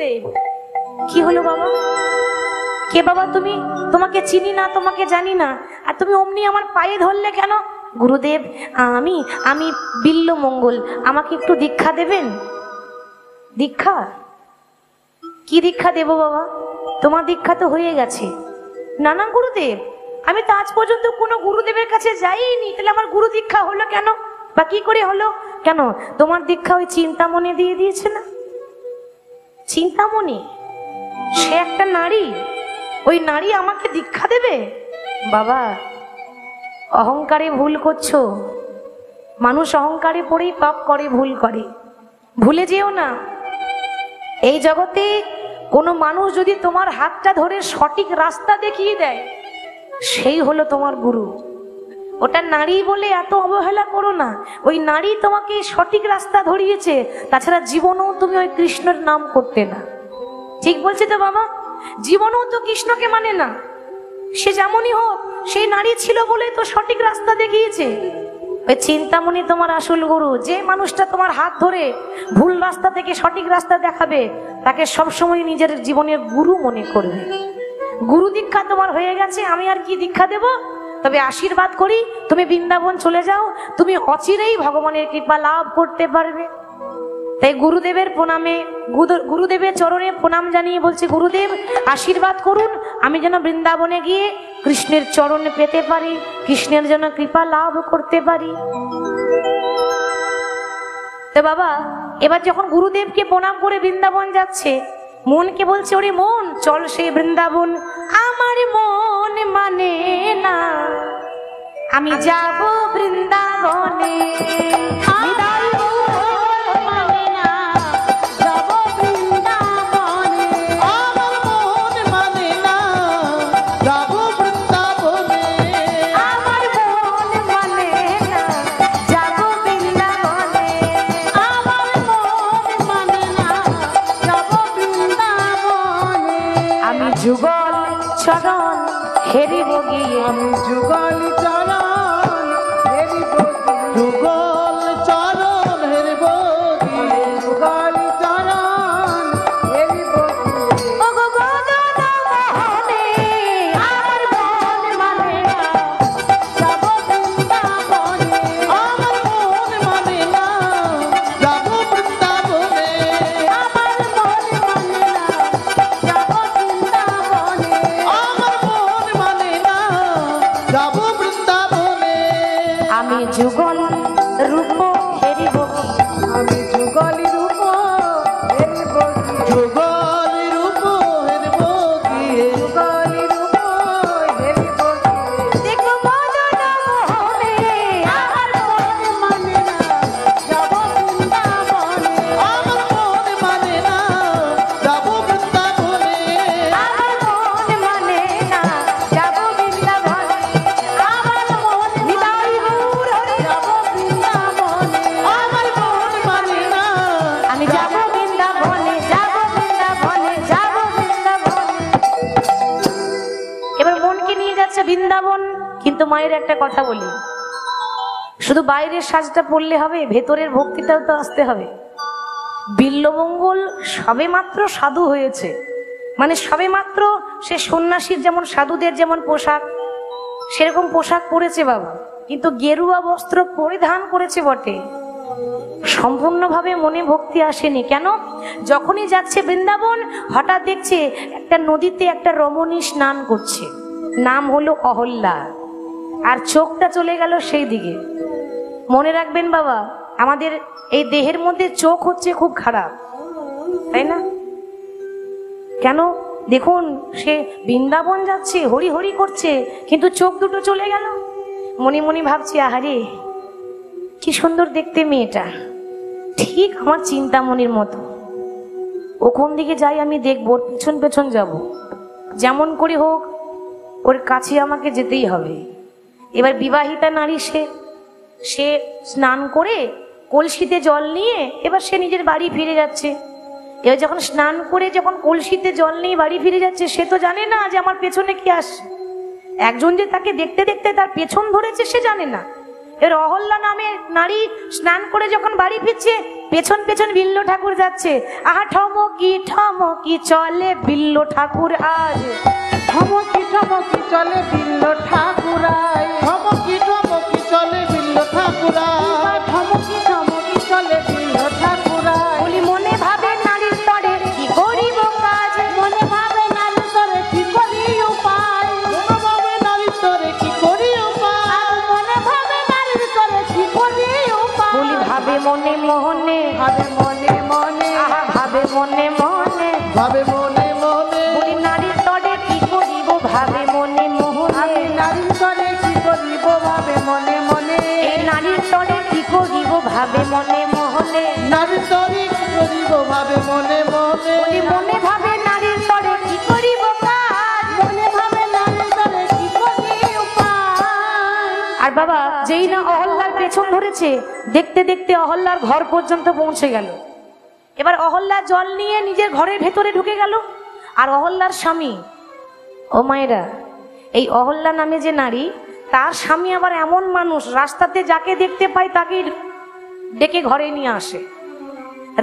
গুরুদেব। কি হলো বাবা? কে বাবা তুমি? তোমাকে চিনি না, তোমাকে জানি না, আর তুমি অমনি আমার পায়ে ধরলে কেন? গুরুদেব, আমি আমি বিল্লমঙ্গল, আমাকে একটু দীক্ষা দেবেন। দীক্ষা? কি দীক্ষা দেব বাবা? তোমার দীক্ষা তো হয়ে গেছে। না না গুরুদেব, আমি তো আজ পর্যন্ত কোনো গুরুদেবের কাছে যাইনি, তাহলে আমার গুরু দীক্ষা হলো কেন বা কি করে হলো? কেন তোমার দীক্ষা ওই চিন্তামণি দিয়ে দিয়েছে না? চিন্তামণি সে একটা নারী, ওই নারী আমাকে দীক্ষা দেবে? বাবা অহংকারে ভুল করছো। মানুষ অহংকারে পড়েই পাপ করে, ভুল করে। ভুলে যেও না, এই জগতে কোনো মানুষ যদি তোমার হাতটা ধরে সঠিক রাস্তা দেখিয়ে দেয়, সেই হলো তোমার গুরু। ওটা নারী বলে এত অবহেলা করো না, ওই নারী তোমাকে সঠিক রাস্তা ধরিয়েছে, তাছাড়া জীবনেও তুমি ওই কৃষ্ণের নাম করতে না। ঠিক বলছি তো বাবা? জীবনেও তো কৃষ্ণকে মানে না। সে যেমনই হোক, সেই নারী ছিল বলে তো সঠিক রাস্তা দেখিয়েছে। ওই চিন্তামণি তোমার আসল গুরু। যে মানুষটা তোমার হাত ধরে ভুল রাস্তা থেকে সঠিক রাস্তা দেখাবে, তাকে সবসময় নিজের জীবনের গুরু মনে করবে। গুরু দীক্ষা তোমার হয়ে গেছে, আমি আর কি দীক্ষা দেব? তবে আশীর্বাদ করি, তুমি বৃন্দাবন চলে যাও, তুমি অচিরেই ভগবানের কৃপা লাভ করতে পারবে। তাই গুরুদেবের প্রণামে, গুরুদেবের চরণে প্রণাম জানিয়ে বলছি, গুরুদেব আশীর্বাদ করুন, আমি যেন বৃন্দাবনে গিয়ে কৃষ্ণের চরণ পেতে পারি, কৃষ্ণের যেন কৃপা লাভ করতে পারি। তো বাবা এবার যখন গুরুদেবকে প্রণাম করে বৃন্দাবন যাচ্ছে, মনকে বলছে, ওরে মন চল সেই বৃন্দাবন। আমার মন মানে না, আমি যাব বৃন্দাবনে। যুগল চরণ হেরিব গিয়ে, আমি যুগল চরণ হেরিব, যুগল চরণ হেরিব গিয়ে, যুগল চরণ হেরিব গিয়ে। ও গো গদন মোহনে আমার মন মানে না, যাব বৃন্দাবনে। আমার মন মানে না, যাব বৃন্দাবনে। আমার মন মানে না, যাব আমি যুগল রূপ হেরিব, আমি যুগলি রূপ হেরিব, যুগলি রূপ হেরিব গিয়ে, যুগলি রূপ হেরিব গিয়ে। দেখো মদন মোহনে আমার মন মানে না, যাব বৃন্দাবনে। আমার মন মানে না, যাব বৃন্দাবনে। আমার মন মানে না, যাব বৃন্দাবনে। আমার মন নিতাই গৌর হরি, যাব বৃন্দাবনে। আমার মন মানে না, আমি যাব বৃন্দাবনে, যাব বৃন্দাবনে, যাব বৃন্দাবনে। এবার মনকে নিয়ে যাচ্ছে বৃন্দাবন। কিন্তু মায়ের একটা কথা বলি, শুধু বাইরের সাজটা পড়লে হবে, ভেতরের ভক্তিটাও তো আসতে হবে। বিল্লমঙ্গল সবে মাত্র সাধু হয়েছে, মানে সবে মাত্র সে সন্ন্যাসীর যেমন, সাধুদের যেমন পোশাক, সেরকম পোশাক পরেছে বাবা, কিন্তু গেরুয়া বস্ত্র পরিধান করেছে বটে, সম্পূর্ণভাবে মনে ভক্তি আসেনি। কেন? যখনই যাচ্ছে বৃন্দাবন, হঠাৎ দেখছে একটা নদীতে একটা রমণী স্নান করছে, নাম হলো অহল্যা, আর চোখটা চলে গেল সেই দিকে। মনে রাখবেন বাবা, আমাদের এই দেহের মধ্যে চোখ হচ্ছে খুব খারাপ, তাই না? কেন? দেখুন সে বৃন্দাবন যাচ্ছে, হরি হরি করছে, কিন্তু চোখ দুটো চলে গেল। মনে মনে ভাবছি, আহারে কি সুন্দর দেখতে মেয়েটা, ঠিক আমার চিন্তামণির মতো। ও কোন দিকে যাই আমি দেখবো, পেছন পেছন যাব, যেমন করে হোক ওর কাছে আমাকে যেতেই হবে। এবার বিবাহিতা নারী, সে স্নান করে কলসিতে জল নিয়ে এবার সে নিজের বাড়ি ফিরে যাচ্ছে। এবার যখন স্নান করে যখন কলসিতে জল নিয়ে বাড়ি ফিরে যাচ্ছে, সে তো জানে না যে আমার পেছনে কি আসছে। একজন যে তাকে দেখতে দেখতে তার পেছন ধরেছে সে জানে না, এর অহল্যা নামে নারী স্নান করে যখন বাড়ি ফিরছে, পেছন পেছন বিল্ল ঠাকুর যাচ্ছে। আহা ঠমকি চলে বিল্ল ঠাকুর আজ, ঠমকি চলে বিল্ল ঠাকুর আজ, ঠমকি চলে বিল্ল ঠাকুর আজ, ঠমকি চলে বিল্ল ঠাকুর আজ। বলি মনে ভাবে নারীর তরে কি করিব কাজ, মনে ভাবে নারীর তরে কি করি উপায়, মনে ভাবে নারীর তরে কি করি উপায়, মনে ভাবে নারীর তরে কি করি উপায়। বলি ভাবে মনে মনে, ভাবে মনে মনে, আহা ভাবে মনে মনে, ভাবে মনে মনে, বলি নারীর তরে কি করিব ভাবে মনে মনে, আমি নারীর তরে কি করিব ভাবে মনে মনে, এই নারীর তরে কি করিব ভাবে মনে মনে, নারীর তরে কি করিব ভাবে মনে মনে, বলি মনে ভাবে নারীর তরে কি করিব কাজ, মনে ভাবে নারীর তরে কি করি উপায়। আর বাবা যেই না অহল্যার পেছন ধরেছে, দেখতে দেখতে অহল্যার ঘর পর্যন্ত পৌঁছে গেল। এবার অহল্যা জল নিয়ে নিজের ঘরের ভেতরে ঢুকে গেল। আর অহল্যার স্বামী, ও মায়েরা, এই অহল্যা নামে যে নারী, তার স্বামী আবার এমন মানুষ, রাস্তাতে যাকে দেখতে পায় তাকে ডেকে ঘরে নিয়ে আসে।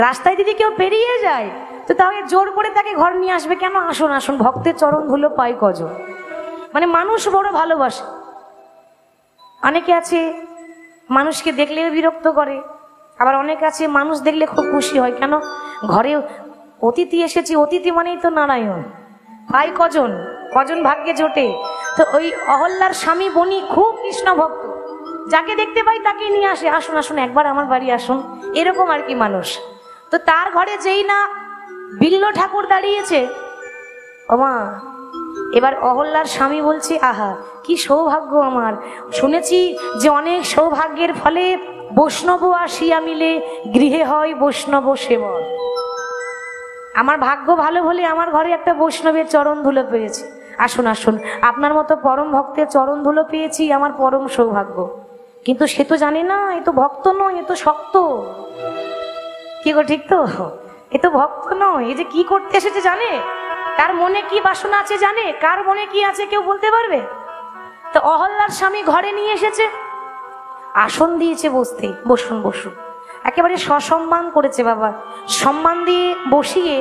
রাস্তায় যদি কেউ পেরিয়ে যায় তো তাকে জোর করে তাকে ঘর নিয়ে আসবে। কেন? আসুন আসুন, ভক্তের চরণ ধুলো পাই কজন। মানে মানুষ বড় ভালোবাসে। অনেকে আছে মানুষকে দেখলে বিরক্ত করে, আবার অনেক আছে মানুষ দেখলে খুব খুশি হয়। কেন? ঘরে অতিথি এসেছি, অতিথি মানেই তো নারায়ণ। পাই কজন, কজন ভাগ্যে জোটে। তো ওই অহল্যার স্বামী বণিক খুব কৃষ্ণ ভক্ত, যাকে দেখতে পাই তাকে নিয়ে আসে, আসুন আসুন একবার আমার বাড়ি আসুন, এরকম আর কি মানুষ। তো তার ঘরে যেই না বিল্ল ঠাকুর দাঁড়িয়েছে, ওমা, এবার অহল্যার স্বামী বলছে, আহা কি সৌভাগ্য আমার, শুনেছি যে অনেক সৌভাগ্যের ফলে বৈষ্ণব আসিয়া মিলে গৃহে হয় বৈষ্ণব সেবন। আমার ভাগ্য ভালো বলে আমার ঘরে একটা বৈষ্ণবের চরণ ধুলো পেয়েছি। আসুন আসুন, আপনার মতো পরম ভক্তের চরণ ধুলো পেয়েছি, আমার পরম সৌভাগ্য। কিন্তু সে তো জানে না এ তো ভক্ত নয়, এ তো শক্ত। কি গো, ঠিক তো? এ তো ভক্ত নয়, এ যে কি করতে এসেছে জানে, কার মনে কি বাসনা আছে জানে, কার মনে কি আছে কেউ বলতে পারবে? তো অহল্যার স্বামী ঘরে নিয়ে এসেছে, আসন দিয়েছে বসতে, বসুন বসুন, একেবারে সসম্মান করেছে বাবা, সম্মান দিয়ে বসিয়ে।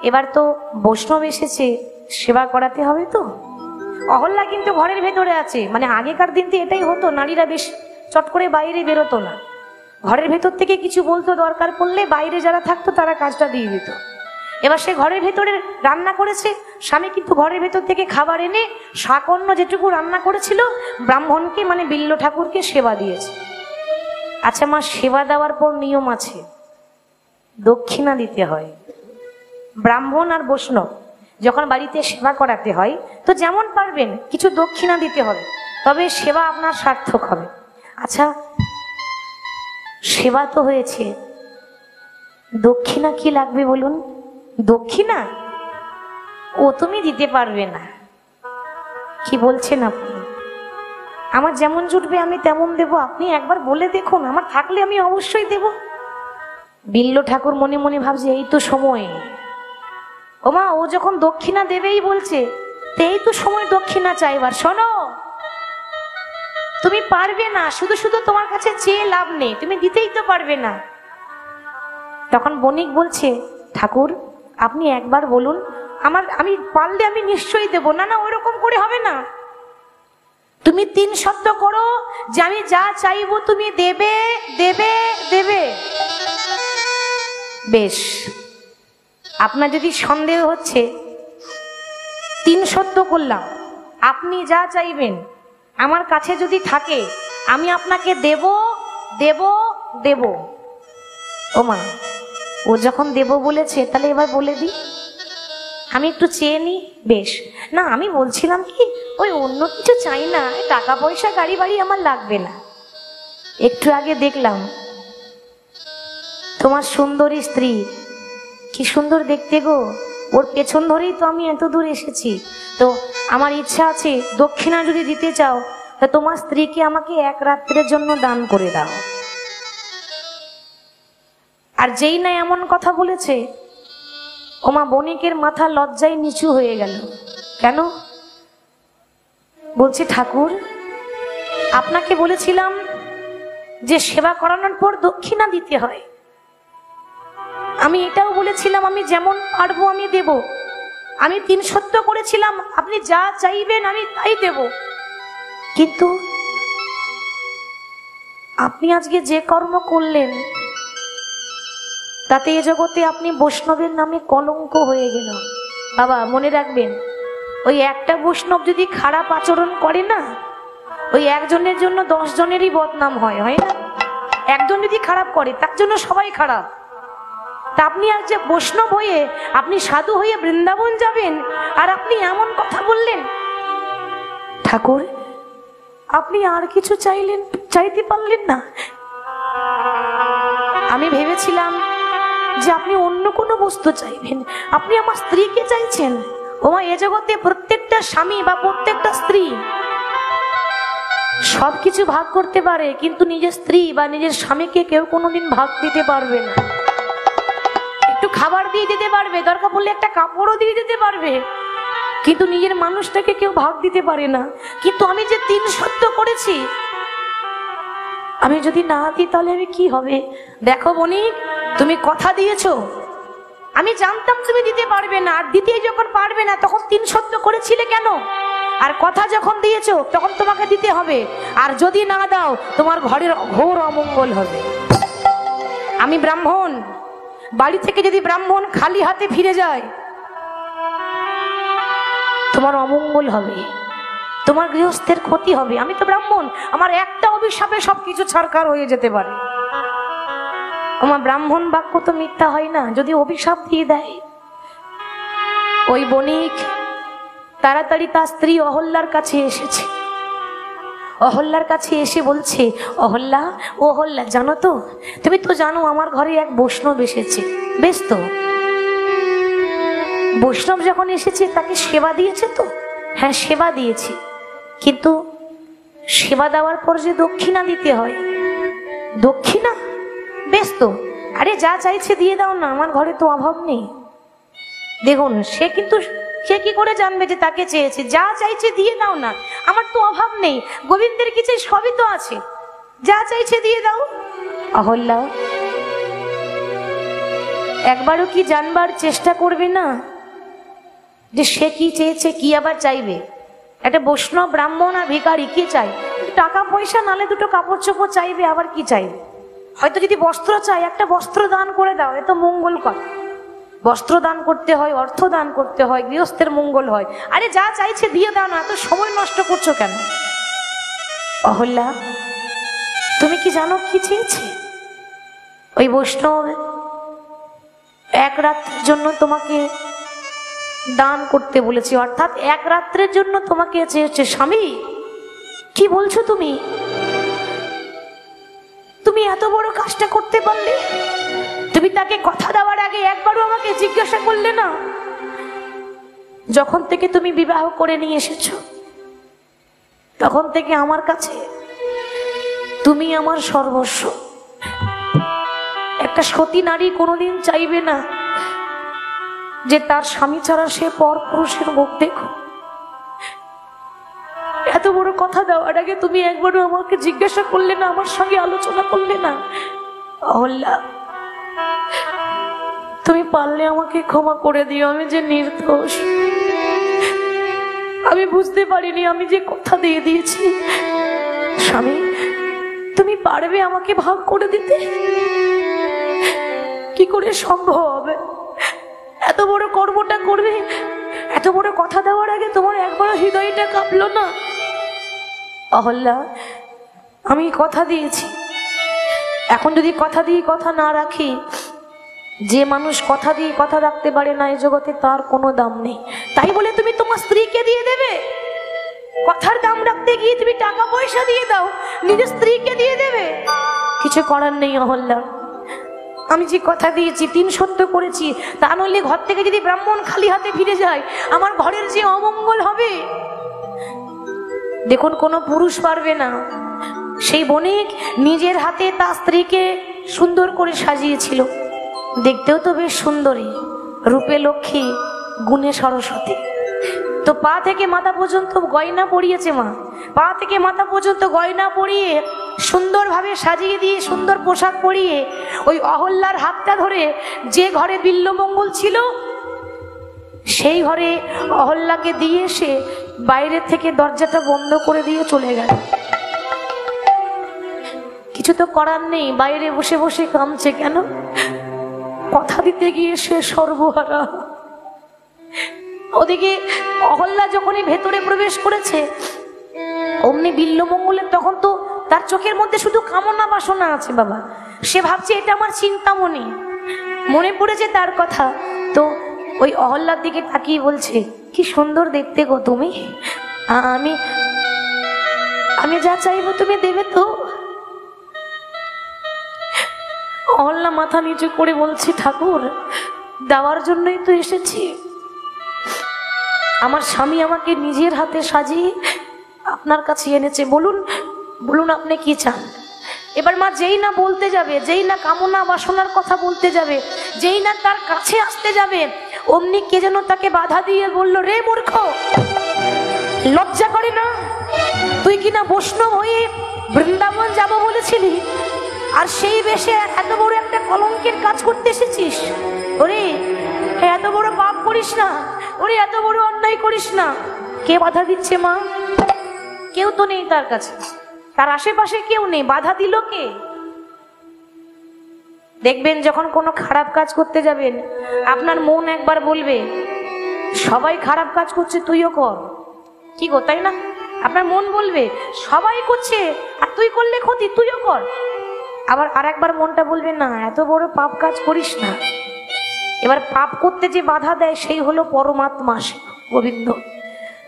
এবার তো বৈষ্ণব এসেছে, সেবা করাতে হবে তো। অহল্যা কিন্তু ঘরের ভেতরে আছে, মানে আগেকার দিন তো এটাই হতো, নারীরা বেশ চট করে বাইরে বেরোতো না, ঘরের ভেতর থেকে কিছু বলতো, দরকার পড়লে বাইরে যারা থাকতো তারা কাজটা দিয়ে দিত। এবার সে ঘরের ভেতরে রান্না করেছে, স্বামী কিন্তু ঘরের ভেতর থেকে খাবার এনে শাকন্য যেটুকু রান্না করেছিল ব্রাহ্মণকে, মানে বিল্ল ঠাকুরকে সেবা দিয়েছে। আচ্ছা মা, সেবা দেওয়ার পর নিয়ম আছে, দক্ষিণা দিতে হয়। ব্রাহ্মণ আর বৈষ্ণব যখন বাড়িতে সেবা করাতে হয় তো যেমন পারবেন কিছু দক্ষিণা দিতে হবে, তবে সেবা আপনার সার্থক হবে। আচ্ছা, সেবা তো হয়েছে, দক্ষিণা কি লাগবে বলুন? দক্ষিণা ও তুমি দিতে পারবে না। কি বলছেন আপনি? আমার যেমন জুটবে আমি তেমন দেব, আপনি একবার বলে দেখুন, আমার থাকলে আমি অবশ্যই দেব। বিল্ল ঠাকুর মনে মনে ভাবছে এই তো সময়, ওমা ও যখন দক্ষিণা দেবেই বলছে তো এই তো সময় দক্ষিণা চাইবার। শোনো, তুমি পারবে না, শুধু শুধু তোমার কাছে চেয়ে লাভ নেই, তুমি দিতেই তো পারবে না। তখন বণিক বলছে, ঠাকুর আপনি একবার বলুন, আমি পারলে আমি নিশ্চয়ই দেব। না না, ওইরকম করে হবে না, তুমি 3 শব্দ করো যে আমি যা চাইবো তুমি দেবে দেবে দেবে। বেশ, আপনার যদি সন্দেহ হচ্ছে, 3 শব্দ করলাম, আপনি যা চাইবেন আমার কাছে যদি থাকে আমি আপনাকে দেব দেব দেব। ও মা, ও যখন দেব বলেছে তাহলে এবার বলে দিই, আমি একটু চেয়ে নিই। বেশ, না আমি বলছিলাম কি, ওই অন্য কিছু চাই না, টাকা পয়সা গাড়ি বাড়ি আমার লাগবে না। একটু আগে দেখলাম তোমার সুন্দরী স্ত্রী, কি সুন্দর দেখতে গো, ওর পেছন ধরেই তো আমি এত দূর এসেছি। তো আমার ইচ্ছা আছে দক্ষিণা যদি দিতে চাও তা তোমার স্ত্রীকে আমাকে 1 রাত্রের জন্য দান করে দাও। আর যেই না এমন কথা বলেছে, ওমা বণিকের মাথা লজ্জায় নিচু হয়ে গেল। কেন? বলছে ঠাকুর আপনাকে বলেছিলাম যে সেবা করানোর পর দক্ষিণা দিতে হয়। আমি এটাও বলেছিলাম আমি যেমন পারবো আমি দেব। আমি 3 সত্য করেছিলাম, আপনি যা চাইবেন আমি তাই দেব। কিন্তু আপনি আজকে যে কর্ম করলেন তাতে এ জগতে আপনি বৈষ্ণবের নামে কলঙ্ক হয়ে গেল। বাবা মনে রাখবেন, ওই একটা বৈষ্ণব যদি খারাপ আচরণ করে না, ওই একজনের জন্য 10 জনেরই বদনাম হয়, হয় না? একজন যদি খারাপ করে তার জন্য সবাই খারাপ। তা আপনি আজ যে বৈষ্ণব হয়ে আপনি সাধু হয়ে বৃন্দাবন যাবেন আর আপনি এমন কথা বললেন। ঠাকুর আপনি আর কিছু চাইতে পারলেন না? আমি ভেবেছিলাম যে আপনি অন্য কোনো বস্তু চাইবেন, আপনি আমার স্ত্রীকে চাইছেন। ওমা এ জগতে প্রত্যেকটা স্বামী বা প্রত্যেকটা স্ত্রী সবকিছু ভাগ করতে পারে, কিন্তু নিজের স্ত্রী বা নিজের স্বামীকে কেউ কোনোদিন ভাগ দিতে পারবে না। একটু খাবার দিয়ে দিতে পারবে, দরকার পড়লে একটা কাপড়ও দিয়ে দিতে পারবে, কিন্তু নিজের মানুষটাকে কেউ ভাগ দিতে পারে না। কিন্তু আমি যে 3 সত্য করেছি, আমি যদি না দিই তাহলে আমি কি হবে? দেখো বণিক, তুমি কথা দিয়েছো, আমি জানতাম তুমি দিতে পারবে না, আর দিতে যখন পারবে না তখন 3 সত্য করেছিলে কেন? আর কথা যখন দিয়েছো তখন তোমাকে দিতে হবে, আর যদি না দাও তোমার ঘরের ঘোর অমঙ্গল হবে। আমি ব্রাহ্মণ, বাড়ি থেকে যদি ব্রাহ্মণ খালি হাতে ফিরে যায় তোমার অমঙ্গল হবে, তোমার গৃহস্থের ক্ষতি হবে। আমি তো ব্রাহ্মণ, আমার একটা অভিশাপে সবকিছু ছারখার হয়ে যেতে পারে। আমার ব্রাহ্মণ বাক্য তো মিথ্যা হয় না, যদি অভিশাপ দিয়ে দেয়। ওই বণিক তাড়াতাড়ি তার স্ত্রী অহল্যার কাছে এসেছে। অহল্যার কাছে এসে বলছে, অহল্যা, ও অহল্যা, জানো তো, তুমি তো জানো আমার ঘরে এক বৈষ্ণব এসেছে। বেশ তো, বৈষ্ণব যখন এসেছে তাকে সেবা দিয়েছে তো? হ্যাঁ সেবা দিয়েছি, কিন্তু সেবা দেওয়ার পর যে দক্ষিণা দিতে হয়। দক্ষিণা? বেশ তো, আরে যা চাইছে দিয়ে দাও না, আমার ঘরে তো অভাব নেই। দেখুন সে কি করে জানবে যে তাকে চেয়েছে? যা চাইছে দিয়ে দাও না, আমার তো অভাব নেই, গোবিন্দের কি চাই সবই তো আছে, যা চাইছে দিয়ে দাও। অহল্যা একবারও কি জানবার চেষ্টা করবে না যে সে কি চেয়েছে, কি আবার চাইবে? একটা বৈষ্ণব ব্রাহ্মণ আর ভিখারি কি চাই? টাকা পয়সা, নালে 2টো কাপড় চোপড় চাইবে, আবার কি চাইবে? হয়তো যদি বস্ত্র চাই, একটা বস্ত্র দান করে দাও, এ তো মঙ্গল কথা। বস্ত্র দান করতে হয়, অর্থ দান করতে হয়, গৃহস্থের মঙ্গল হয়। আরে যা চাইছে দিয়ে দাও না, তো সময় নষ্ট করছো কেন? অহল্যা তুমি কি জানো কি চেয়েছে? ওই বৈষ্ণব 1 রাত্রের জন্য তোমাকে দান করতে বলেছি, অর্থাৎ 1 রাত্রের জন্য তোমাকে চেয়েছে। স্বামী কি বলছো তুমি? তুমি এত বড় কাজটা করতে পারলে? তুমি তাকে কথা দেওয়ার আগে একবারও আমাকে জিজ্ঞাসা করলে না? যখন থেকে তুমি বিবাহ করে নিয়ে এসেছো তখন থেকে আমার কাছে তুমি আমার সর্বস্ব। একটা সতী নারী কোনোদিন চাইবে না যে তার স্বামী ছাড়া সে পর পুরুষের মুখ দেখো। এত বড় কথা দেওয়ার আগে তুমি একবারও আমাকে জিজ্ঞাসা করলে না, আমার সঙ্গে আলোচনা করলে না? অহল্যা তুমি পারলে আমাকে ক্ষমা করে দিও, আমি যে নির্দোষ, আমি বুঝতে পারিনি, আমি যে কথা দিয়ে দিয়েছি। স্বামী তুমি পারবে আমাকে ভাগ করে দিতে? কি করে সম্ভব হবে? এত বড় কর্মটা করবে, এত বড় কথা দেওয়ার আগে তোমার একবারও হৃদয়টা কাঁপলো না? অহল্যা আমি কথা দিয়েছি, এখন যদি কথা দিয়ে কথা না রাখি, যে মানুষ কথা দিয়ে কথা রাখতে পারে না এই জগতে তার কোনো দাম নেই। তাই বলে তুমি তোমার স্ত্রীকে দিয়ে দেবে? কথার দাম রাখতে গিয়ে তুমি টাকা পয়সা দিয়ে দাও, নিজের স্ত্রীকে দিয়ে দেবে? কিছু করার নেই অহল্যা, আমি যে কথা দিয়েছি 3 সত্য করেছি, তা নইলে ঘর থেকে যদি ব্রাহ্মণ খালি হাতে ফিরে যায় আমার ঘরের যে অমঙ্গল হবে। দেখুন কোনো পুরুষ পারবে না। সেই বণিক নিজের হাতে তার স্ত্রীকে সুন্দর করে সাজিয়েছিল, দেখতেও তো বেশ সুন্দরী, রূপে লক্ষ্মী, গুণে সরস্বতী। তো পা থেকে মাথা পর্যন্ত গয়না পরিয়েছে মা, পা থেকে মাথা পর্যন্ত গয়না পরিয়ে সুন্দরভাবে সাজিয়ে দিয়ে সুন্দর পোশাক পরিয়ে ওই অহল্যার হাতটা ধরে যে ঘরে বিল্লমঙ্গল ছিল সেই ঘরে অহল্যাকে দিয়ে এসে বাইরে থেকে দরজাটা বন্ধ করে দিয়ে চলে গেল। কিছু তো করার নেই, বাইরে বসে বসে কামছে কেন? কথা দিতে গিয়ে সে সর্বহারা। ওদিকে অহল্যা যখনই ভেতরে প্রবেশ করেছে অমনি বিল্লমঙ্গলের তখন তো তার চোখের মধ্যে শুধু কামনা বাসনা আছে বাবা। সে ভাবছে এটা আমার চিন্তামণি, মনে পড়েছে তার কথা। তো ওই অহল্যার দিকে তাকিয়ে বলছে, কি সুন্দর দেখতে গো তুমি, আমি আমি যা চাইবো তুমি দেবে তো? অহল্যা মাথা নিচু করে বলছি, ঠাকুর দেওয়ার জন্যই তো এসেছি। আমার স্বামী আমাকে নিজের হাতে সাজিয়ে আপনার কাছে এনেছে, বলুন বলুন আপনি কি চান। এবার মা যেই না বলতে যাবে, যেই না কামনা বাসনার কথা বলতে যাবে, যেই না তার কাছে আসতে যাবে, অমনি কে যেন তাকে বাধা দিয়ে বলল, রে মূর্খ, লজ্জা করে না? তুই কিনা বৈষ্ণব হয়ে বৃন্দাবন যাব বলেছিলি, আর সেই বেশে এত বড় একটা কলঙ্কের কাজ করতে এসেছিস? ওরে এত বড় পাপ করিস না, ওরে এত বড় অন্যায় করিস না। কে বাধা দিচ্ছে মা? কেউ তো নেই তার কাছে, তার আশেপাশে কেউ নেই, বাধা দিল কে? দেখবেন যখন কোনো খারাপ কাজ করতে যাবেন আপনার মন একবার বলবে সবাই খারাপ কাজ করছে তুইও কর, কি গো তাই না? আপনার মন বলবে সবাই করছে আর তুই করলে ক্ষতি, তুইও কর। আবার আরেকবার মনটা বলবে না এত বড় পাপ কাজ করিস না। এবার পাপ করতে যে বাধা দেয় সেই হলো পরমাত্মা গোবিন্দ।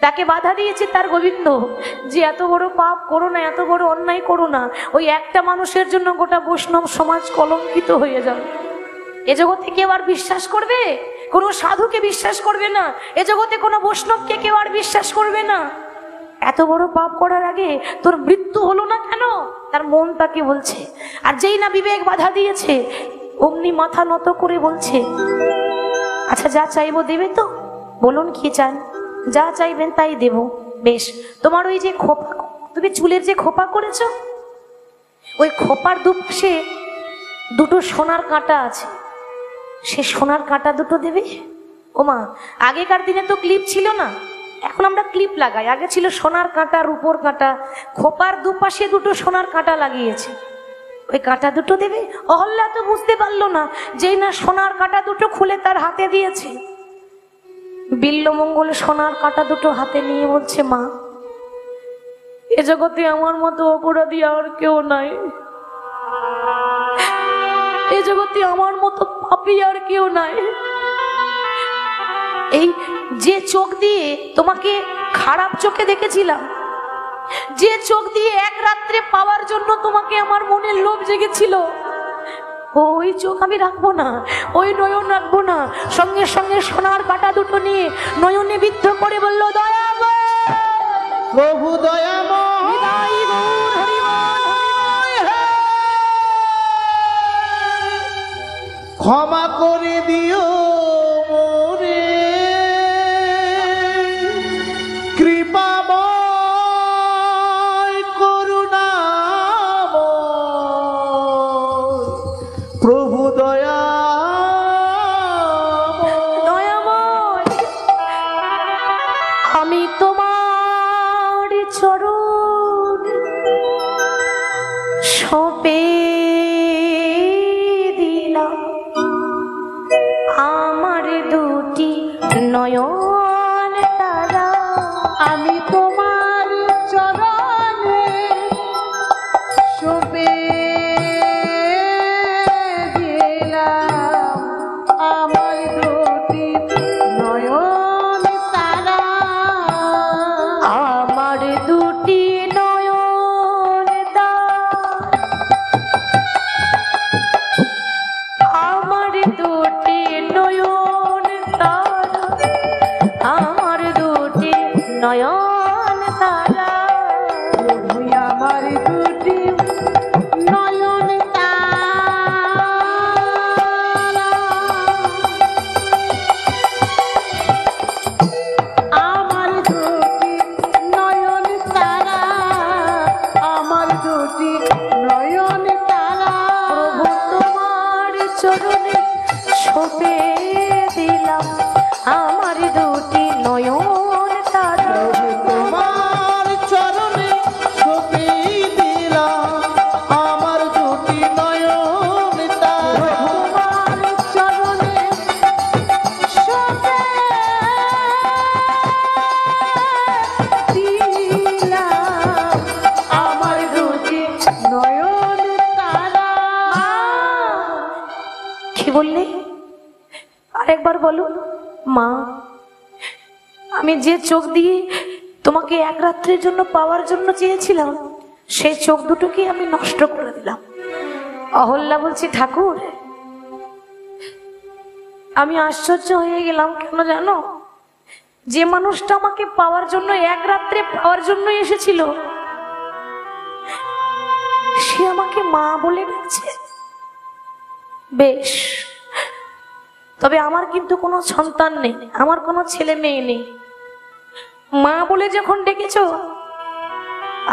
তাকে বাধা দিয়েছে তার গোবিন্দ যে এত বড় পাপ করো না, এত বড় অন্যায় করো না। ওই একটা মানুষের জন্য গোটা বৈষ্ণব সমাজ কলঙ্কিত হয়ে যাবে। এ জগতে কেউ আর বিশ্বাস করবে? কোনো সাধুকে বিশ্বাস করবে না, এ জগতে কোনো বৈষ্ণবকে কেউ আর বিশ্বাস করবে না। এত বড় পাপ করার আগে তোর মৃত্যু হলো না কেন? তার মন তাকে বলছে। আর যেই না বিবেক বাধা দিয়েছে অমনি মাথা নত করে বলছে, আচ্ছা যা চাইবো দেবে তো? বলুন কি চান, যা চাইবেন তাই দেব। বেশ, তোমার ওই যে খোপা, তুমি চুলের যে খোপা করেছো, ওই খোপার দুপাশে দুটো সোনার কাঁটা আছে, সে সোনার কাঁটা দুটো দেবে। ওমা, আগেকার দিনে তো ক্লিপ ছিল না, এখন আমরা ক্লিপ লাগাই, আগে ছিল সোনার কাঁটা, রূপোর কাঁটা। খোপার দুপাশে দুটো সোনার কাঁটা লাগিয়েছে, ওই কাঁটা দুটো দেবে। অহল্যা তো বুঝতে পারলো না, যেই না সোনার কাঁটা দুটো খুলে তার হাতে দিয়েছে, বিল্লমঙ্গল সোনার কাঁটা দুটো হাতে নিয়ে বলছে, মা এ জগতে আমার মতো অপরাধী আর কেউ নাই, এ জগতে আমার মতো পাপী আর কেউ নাই। এই যে চোখ দিয়ে তোমাকে খারাপ চোখে দেখেছিলাম, যে চোখ দিয়ে এক রাত্রে পাওয়ার জন্য তোমাকে আমার মনের লোভ জেগেছিল, ওই চোখ আমি রাখবো না, ওই নয়ন রাখবো না। সঙ্গে সঙ্গে সোনার কাঁটা দুটো নিয়ে নয়নে বিদ্ধ করে বলল, দয়াময় প্রভু দয়াময়, ক্ষমা করে দিও মোরে, কৃপাময় করুণাময়, প্রভু দয়াময়, আমি তোমার চরণ সঁপে দিলাম আমার দুটি নয়ন তারা। আমি তোমার চরণে সঁপে দিলাম আমার দুটি নয়ন তারা, আমার দুটি নয়ন তারা, আমার দুটি নয়ন তারা, আমার দুটি নয়ন আরেকবার বলো, মা আমি যে চোখ দিয়ে তোমাকে এক রাত্রের জন্য পাওয়ার জন্য চেয়েছিলাম, সেই চোখ দুটোকে আমি নষ্ট করে দিলাম। অহল্যা বলছি, ঠাকুর আমি আশ্চর্য হয়ে গেলাম। কেন জানো? যে মানুষটা আমাকে পাওয়ার জন্য, এক রাত্রে পাওয়ার জন্য এসেছিল, সে আমাকে মা বলে ডাকছে। বেশ, তবে আমার কিন্তু কোনো সন্তান নেই, আমার কোনো ছেলে মেয়ে নেই। মা বলে যখন ডেকেছো,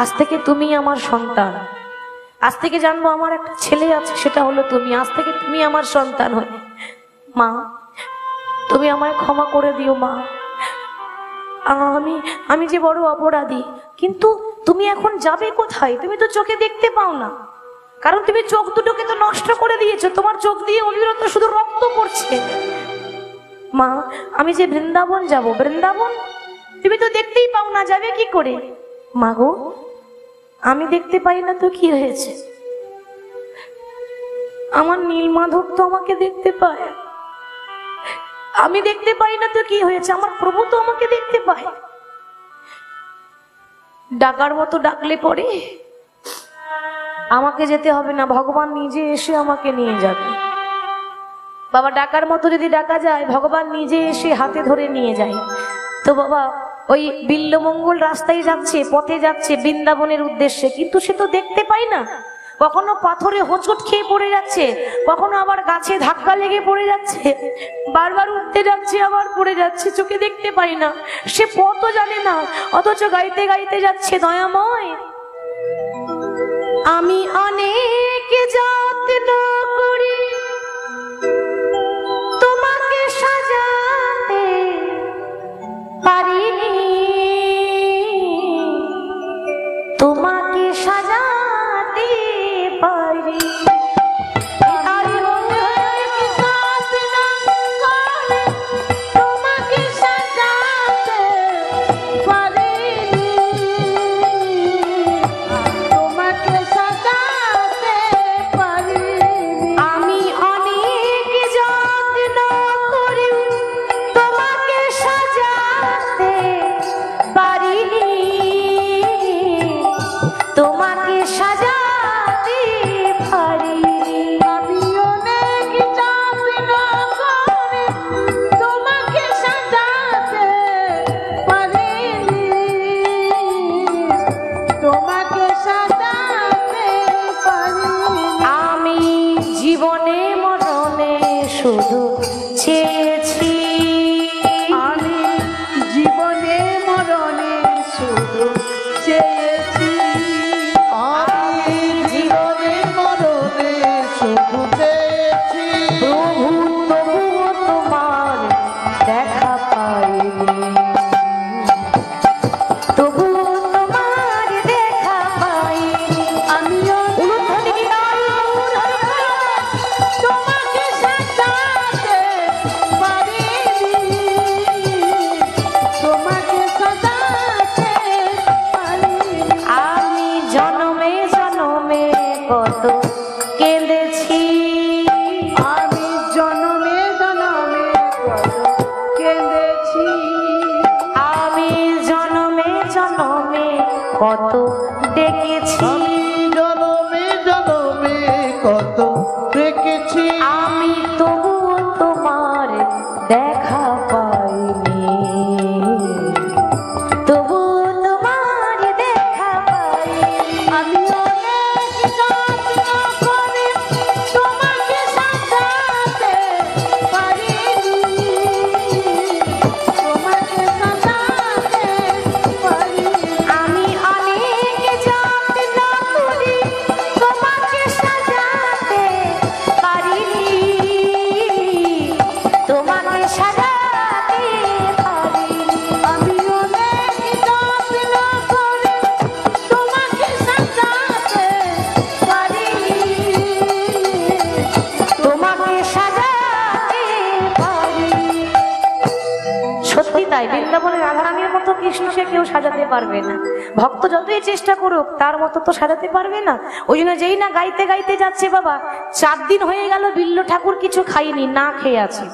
আজ থেকে তুমি আমার সন্তান। আজ থেকে জানবো আমার একটা ছেলে আছে, সেটা হলো তুমি। আজ থেকে তুমি আমার সন্তান হয়ে। মা তুমি আমায় ক্ষমা করে দিও মা, আমি যে বড় অপরাধী। কিন্তু তুমি এখন যাবে কোথায়? তুমি তো চোখে দেখতে পাও না, কারণ তুমি চোখ দুটোকে তো নষ্ট করে দিয়েছো। তোমার চোখ দিয়ে অবিরত শুধু রক্ত পড়ছে। মা আমি যে বৃন্দাবন যাব, বৃন্দাবন তুমি তো দেখতেই পাও না, যাবে কি করে? মা গো আমি দেখতে পাই না তো কি হয়েছে? আমার নীলমাধব তো আমাকে দেখতে পায়। আমি দেখতে পাই না তো কি হয়েছে? আমার প্রভু তো আমাকে দেখতে পায়। ডাকার মতো ডাকলে পরে আমাকে যেতে হবে না, ভগবান নিজে এসে আমাকে নিয়ে যাবে। বাবা ডাকার মতো যদি ডাকা যায়, ভগবান নিজে এসে হাতে ধরে নিয়ে যায়। তো বাবা ওই বিল্লমঙ্গল রাস্তায় যাচ্ছে, পথে যাচ্ছে বৃন্দাবনের উদ্দেশ্যে, কিন্তু সে তো দেখতে পায় না। কখনো পাথরে হোঁচট খেয়ে পড়ে যাচ্ছে, কখনো আবার গাছে ধাক্কা লেগে পড়ে যাচ্ছে, বারবার উঠতে যাচ্ছে আবার পড়ে যাচ্ছে, চোখে দেখতে পাই না। সে পথও জানে না, অথচ গাইতে গাইতে যাচ্ছে, দয়াময় আমি অনেক যত্ন করি তোমাকে সাজাতে পারিনি, তোমাকে সাজাতে পারি। কত ডেকেছি, জনমে জনমে কত ডেকেছি, আমি তবুও তোমার দেখা পাইনি, তবুও তোমার দেখা পাইনি। আমি অনেক যত্ন করে তোমাকে সাজাতে পারিনি, তোমাকে সাজাতে পারিনি। আমি অনেক যত্ন করি তোমাকে সাজাতে পারিনি, তোমাকে সাজাতে পারিনি। আমি অনেক যত্ন করে তোমাকে সাজাতে পারিনি, তোমাকে সাজাতে পারিনি। সত্যি তাই, বৃন্দাবনের রাধারানীর মতো কৃষ্ণকে কেউ সাজাতে পারবে না। ভক্ত যতই চেষ্টা করুক তার মতো তো সাজাতে পারবে না। ওই জন্য যেই না গাইতে গাইতে যাচ্ছে, বাবা 4 দিন হয়ে গেল বিল্ল ঠাকুর কিছু খাইনি, না খেয়ে আছে।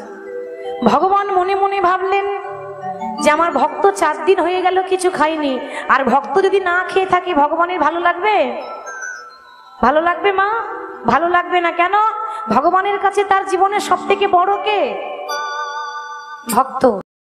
ভগবান মনে মনে ভাবলেন যে আমার ভক্ত 4 দিন হয়ে গেল কিছু খায়নি, আর ভক্ত যদি না খেয়ে থাকে ভগবানের ভালো লাগবে? ভালো লাগবে মা? ভালো লাগবে না। কেন? ভগবানের কাছে তার জীবনের সব থেকে বড় কে? ভক্ত।